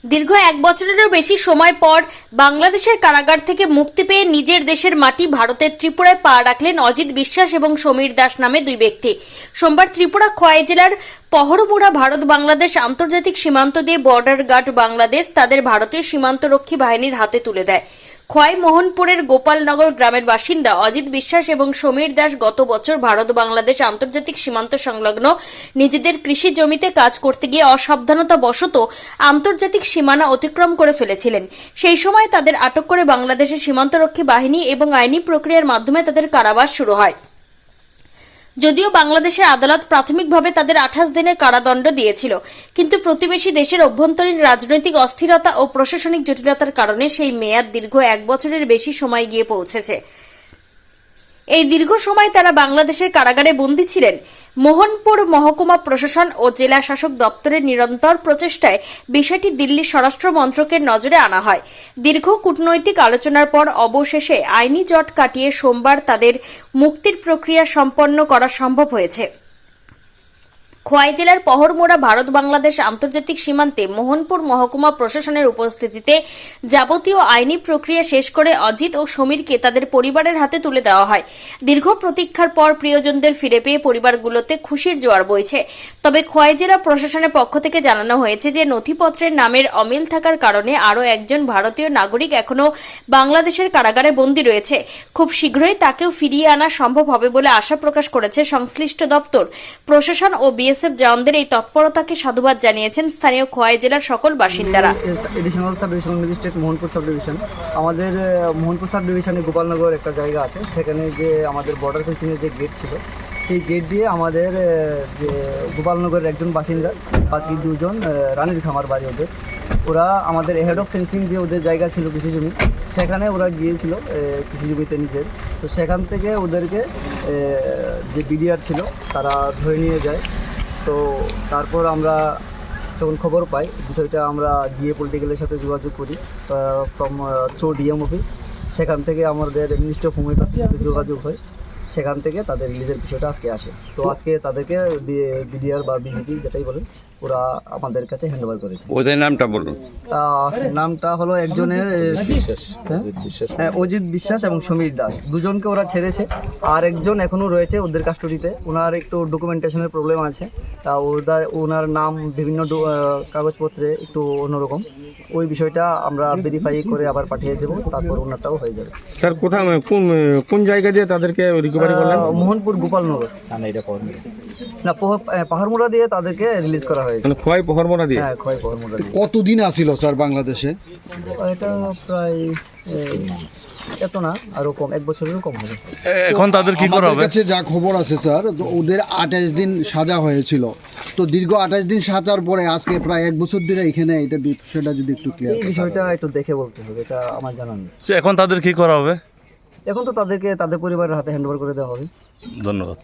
দীর্ঘ এক বছরেরও বেশি সময় পর বাংলাদেশের কারাগার থেকে মুক্তি পেয়ে নিজের দেশের মাটি ভারতের ত্রিপুরায় পা রাখলেন অজিত বিশ্বাস এবং সমীর দাস নামে দুই ব্যক্তি। সোমবার ত্রিপুরা খোয়াই জেলার পহরমুড়া ভারত বাংলাদেশ আন্তর্জাতিক সীমান্ত দিয়ে বর্ডার গার্ড বাংলাদেশ তাদের ভারতীয় সীমান্তরক্ষী বাহিনীর হাতে তুলে দেয়। খোয়াই মোহনপুরের গোপালনগর গ্রামের বাসিন্দা অজিত বিশ্বাস এবং সমীর দাস গত বছর ভারত বাংলাদেশ আন্তর্জাতিক সীমান্ত সংলগ্ন নিজেদের কৃষি জমিতে কাজ করতে গিয়ে অসাবধানতা বশত আন্তর্জাতিক সীমানা অতিক্রম করে ফেলেছিলেন। সেই সময় তাদের আটক করে বাংলাদেশের সীমান্তরক্ষী বাহিনী এবং আইনি প্রক্রিয়ার মাধ্যমে তাদের কারাবাস শুরু হয়। যদিও বাংলাদেশের আদালত প্রাথমিকভাবে তাদের 28 দিনের কারাদণ্ড দিয়েছিল, কিন্তু প্রতিবেশী দেশের অভ্যন্তরীণ রাজনৈতিক অস্থিরতা ও প্রশাসনিক জটিলতার কারণে সেই মেয়াদ দীর্ঘ এক বছরের বেশি সময় গিয়ে পৌঁছেছে। এই দীর্ঘ সময় তারা বাংলাদেশের কারাগারে বন্দী ছিলেন। মোহনপুর মহকুমা প্রশাসন ও জেলা শাসক দপ্তরের নিরন্তর প্রচেষ্টায় বিষয়টি দিল্লির স্বরাষ্ট্র মন্ত্রকের নজরে আনা হয়। দীর্ঘ কূটনৈতিক আলোচনার পর অবশেষে আইনি জট কাটিয়ে সোমবার তাদের মুক্তির প্রক্রিয়া সম্পন্ন করা সম্ভব হয়েছে। খোয়াই জেলার পহরমোড়া ভারত বাংলাদেশ আন্তর্জাতিক সীমান্তে মোহনপুর মহকুমা প্রশাসনের উপস্থিতিতে যাবতীয় আইনি প্রক্রিয়া শেষ করে অজিত ও সমীরকে তাদের পরিবারের হাতে তুলে দেওয়া হয়। দীর্ঘ প্রতীক্ষার পর প্রিয়জনদের ফিরে পেয়ে পরিবারগুলোতে খুশির জোয়ার বইছে। তবে খোয়াই জেলা প্রশাসনের পক্ষ থেকে জানানো হয়েছে যে নথিপত্রের নামের অমিল থাকার কারণে আরও একজন ভারতীয় নাগরিক এখনও বাংলাদেশের কারাগারে বন্দী রয়েছে। খুব শীঘ্রই তাকেও ফিরিয়ে আনা সম্ভব হবে বলে আশা প্রকাশ করেছে সংশ্লিষ্ট দপ্তর। প্রশাসন ও বিএসএফ জওয়ানদের এই তৎপরতাকে সাধুবাদ জানিয়েছেন স্থানীয় খোয়াই জেলার সকল বাসিন্দারা। Additional sub divisional magistrate Mohanpur sub division, আমাদের মোহনপুর সাব ডিভিশনে গোপালনগর একটা জায়গা আছে, সেখানে যে আমাদের বর্ডার ফেন্সিংয়ের যে গেট ছিল, সেই গেট দিয়ে আমাদের যে গোপালনগরের একজন বাসিন্দা, বাকি দুজন রানীর খামার বাড়ি ওদের, ওরা আমাদের হেড অফ ফেন্সিং যে ওদের জায়গা ছিল কৃষি জমি, সেখানে ওরা গিয়েছিল কৃষি জমিতে নিজের। তো সেখান থেকে ওদেরকে যে বিডিআর ছিল তারা ধরে নিয়ে যায়। তো তারপর আমরা যখন খবর পাই বিষয়টা, আমরা জিএ পলিটিক্যালের সাথে যোগাযোগ করি ফ্রম থ্রু ডিএম অফিস। সেখান থেকে আমাদের মিনিস্ট্রি অফ হোম অ্যাফেয়ার্সের সাথে যোগাযোগ হয়, সেখান থেকে তাদের রিলিজের বিষয়টা আজকে আসে। তো আজকে তাদেরকে বিডিআর বা বিজেপি যেটাই বলেন, ওরা আমাদের কাছে হ্যান্ড ওভার করেছে। ওদের নামটা বলুন। নামটা হলো একজনের অজিত বিশ্বাস এবং সমীর দাস, দুজনকে ওরা ছেড়েছে। আর একজন এখনও রয়েছে ওদের কাস্টডিতে, ওনার একটু ডকুমেন্টেশনের প্রবলেম আছে। তা ওনার নাম বিভিন্ন কাগজপত্রে একটু অন্যরকম, ওই বিষয়টা আমরা ভেরিফাই করে আবার পাঠিয়ে দেবো, তারপর ওনারটাও হয়ে যাবে। স্যার কোথায়, কোন জায়গা দিয়ে তাদেরকে রিকভারি করলেন? মোহনপুর গোপালনগর না, পাহাড়মোড়া দিয়ে তাদেরকে রিলিজ করা হয়েছে। মানে খোয়াই পহরমোড়া দিয়ে? হ্যাঁ, খোয়াই পাহাড়মোড়া দিয়ে। কতদিন আসিল স্যার বাংলাদেশে? এটা প্রায় এত না, আরো কম, এক বছরেরও কম হবে। এখন তাদের কি করা হবে? কাছে যা খবর আছে স্যার, তো ওদের 28 দিন সাজা হয়েছিল। তো দীর্ঘ 28 দিন সাজার পরে আজকে প্রায় এক বছর ধরে এখানে, এটা বিষয়টা যদি একটু ক্লিয়ার। এই বিষয়টা একটু দেখে বলতে হবে, এটা আমার জানা নেই। এখন তাদের কি করা হবে? এখন তো তাদেরকে তাদের পরিবারের হাতে হ্যান্ড ওভার করে দেওয়া হবে। ধন্যবাদ।